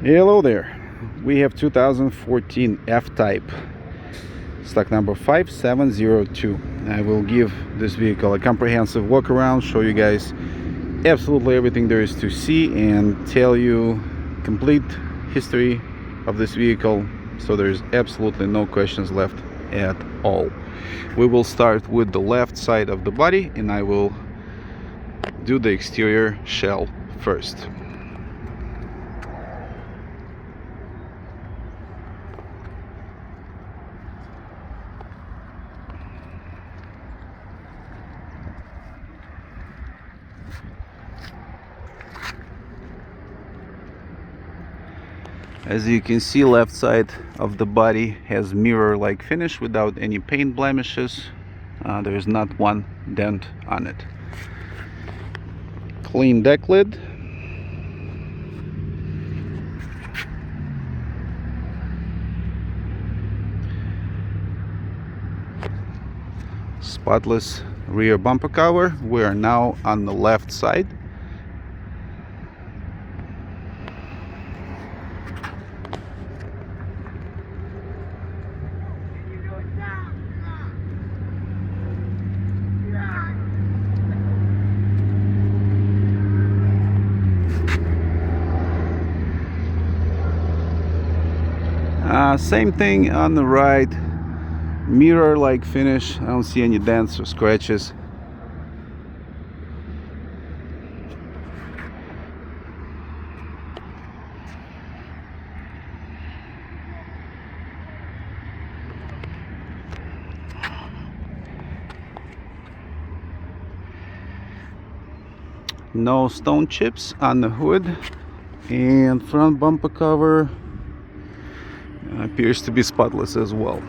Hello there. We have 2014 F-Type, stock number 5702. I will give this vehicle a comprehensive walk around, show you guys absolutely everything there is to see, and tell you complete history of this vehicle, so there's absolutely no questions left at all. We will start with the left side of the body, and I will do the exterior shell first. As you can see, left side of the body has mirror-like finish without any paint blemishes. There is not one dent on it. Clean deck lid. Spotless rear bumper cover. We are now on the left side. Same thing on the right, mirror-like finish. I don't see any dents or scratches. No stone chips on the hood, and front bumper cover appears to be spotless as well.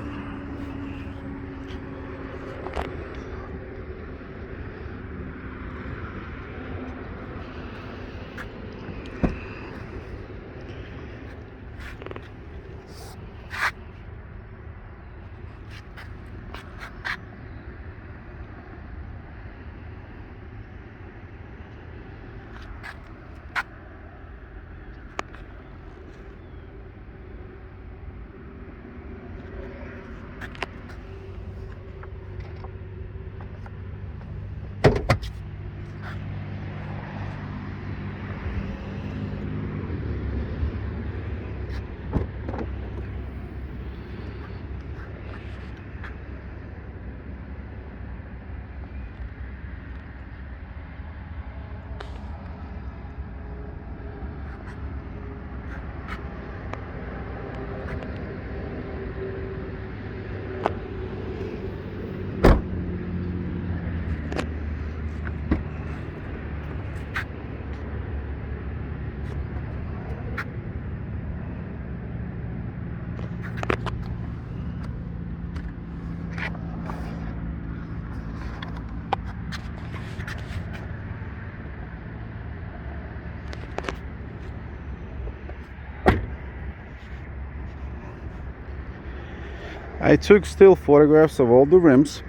I took still photographs of all the rims,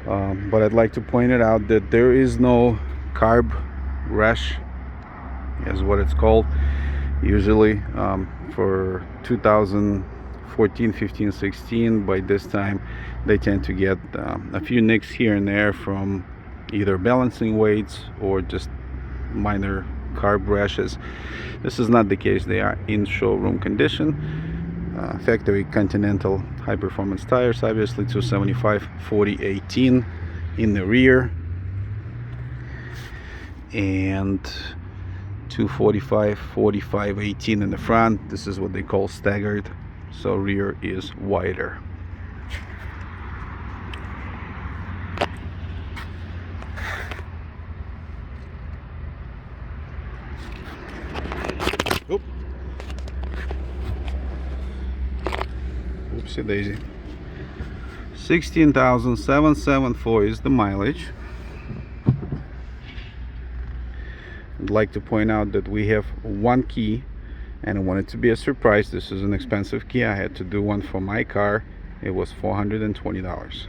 but I'd like to point it out that there is no carb rash, is what it's called. Usually for 2014, 15, 16, by this time they tend to get a few nicks here and there from either balancing weights or just minor carb rashes. This is not the case. They are in showroom condition. Factory Continental high performance tires, obviously 275 40 18 in the rear and 245 45 18 in the front. This is what they call staggered, so rear is wider. Oop. Oopsie daisy. 16,774 is the mileage. I'd like to point out that we have one key, and I want it to be a surprise. This is an expensive key. I had to do one for my car. It was $420.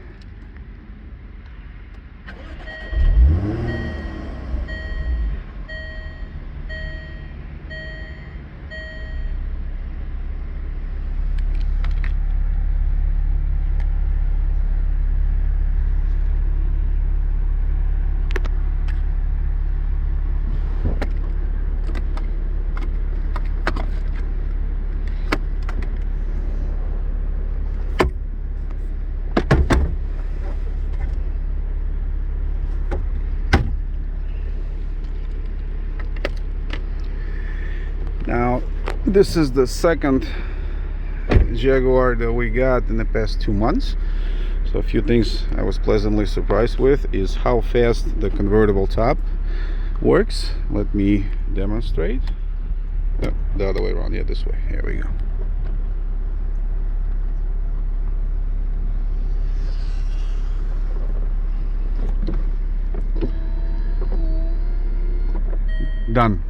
Now this is the second Jaguar that we got in the past 2 months. So a few things I was pleasantly surprised with is how fast the convertible top works. Let me demonstrate. No, the other way around. Yeah, this way. Here we go. Done.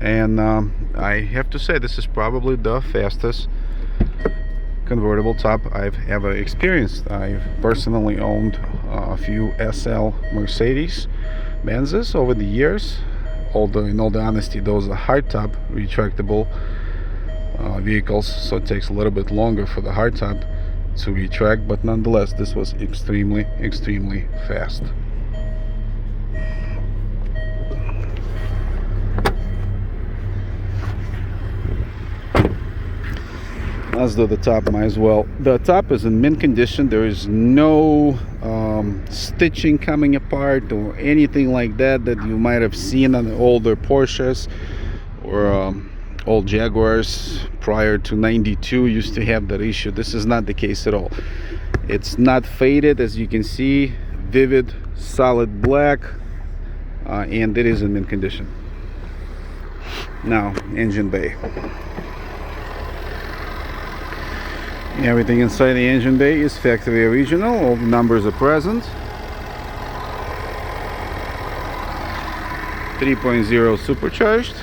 And I have to say, this is probably the fastest convertible top I've ever experienced. I've personally owned a few SL Mercedes Benzes over the years, although in all the honesty those are hardtop retractable vehicles, so it takes a little bit longer for the hardtop to retract, but nonetheless this was extremely fast. Let's do the top, might as well. The top is in mint condition. There is no stitching coming apart or anything like that that you might have seen on the older Porsches or old Jaguars prior to 92 used to have that issue. This is not the case at all. It's not faded, as you can see, vivid solid black, and it is in mint condition. Now, engine bay. Everything inside the engine bay is factory original. All the numbers are present. 3.0 supercharged.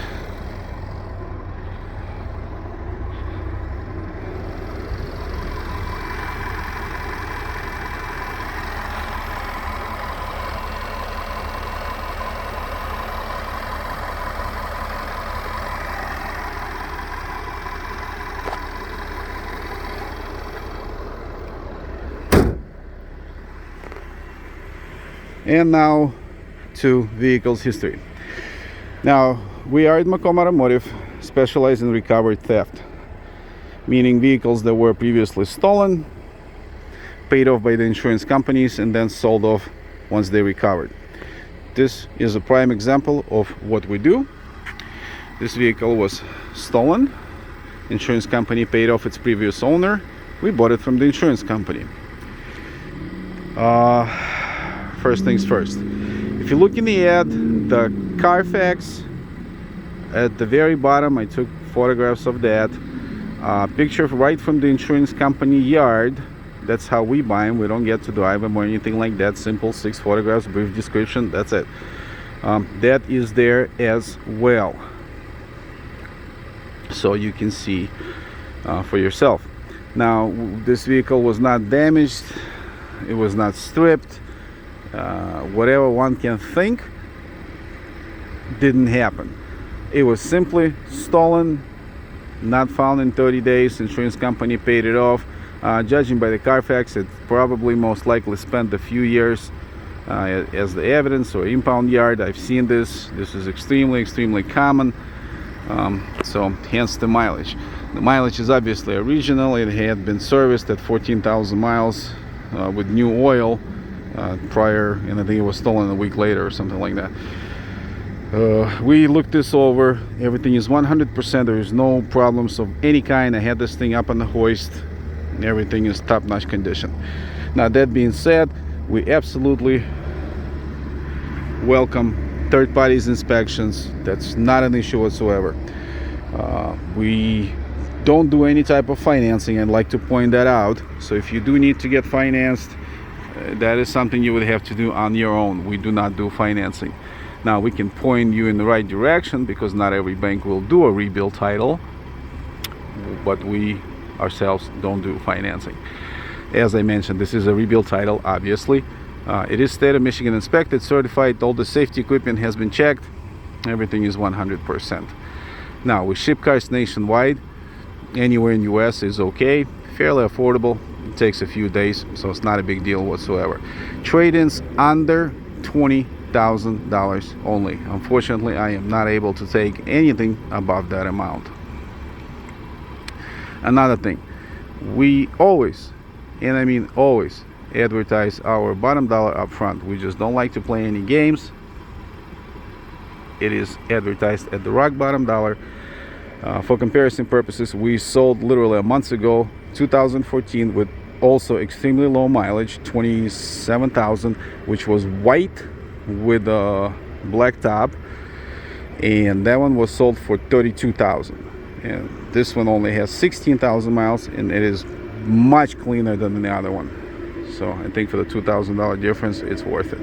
And now to vehicle's history. Now, we are at Macomb Automotive, specialize in recovered theft, meaning vehicles that were previously stolen, paid off by the insurance companies, and then sold off once they recovered. This is a prime example of what we do. This vehicle was stolen. Insurance company paid off its previous owner. We bought it from the insurance company. First things first, if you look in the ad, the Carfax at the very bottom, I took photographs of that, picture right from the insurance company yard. That's how we buy them. We don't get to drive them or anything like that. Simple 6 photographs, brief description, that's it. That is there as well, so you can see for yourself. Now, this vehicle was not damaged, it was not stripped. Whatever one can think didn't happen. It was simply stolen, not found in 30 days. Insurance company paid it off. Judging by the Carfax, it probably most likely spent a few years as the evidence or impound yard. I've seen this. This is extremely common. So hence the mileage. The mileage is obviously original. It had been serviced at 14,000 miles with new oil prior, and I think it was stolen a week later or something like that. We looked this over. Everything is 100%. There is no problems of any kind. I had this thing up on the hoist. Everything is top-notch condition. Now, that being said, we absolutely welcome third parties inspections. That's not an issue whatsoever. We don't do any type of financing. I'd like to point that out. So if you do need to get financed, that is something you would have to do on your own. We do not do financing. Now, we can point you in the right direction because not every bank will do a rebuild title, but we ourselves don't do financing. As I mentioned, this is a rebuild title, obviously. It is state of Michigan inspected, certified, all the safety equipment has been checked, everything is 100%. Now, we ship cars nationwide. Anywhere in US is okay, fairly affordable. It takes a few days, so it's not a big deal whatsoever. Trade-ins under $20,000 only. Unfortunately, I am not able to take anything above that amount. Another thing, we always, and I mean always, advertise our bottom dollar up front. We just don't like to play any games. It is advertised at the rock bottom dollar. For comparison purposes, we sold literally a month ago 2014 with also extremely low mileage, 27,000, which was white with a black top, and that one was sold for 32,000. And this one only has 16,000 miles, and it is much cleaner than the other one. So I think for the $2,000 difference, it's worth it.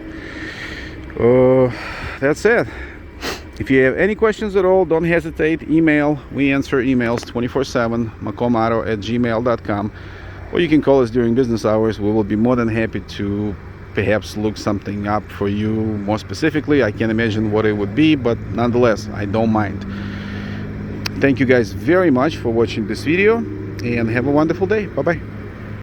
That's it. If you have any questions at all, don't hesitate. Email. We answer emails 24/7. macomauto@gmail.com. Or you can call us during business hours. We will be more than happy to perhaps look something up for you more specifically. I can't imagine what it would be, but nonetheless, I don't mind. Thank you guys very much for watching this video, and have a wonderful day. Bye-bye.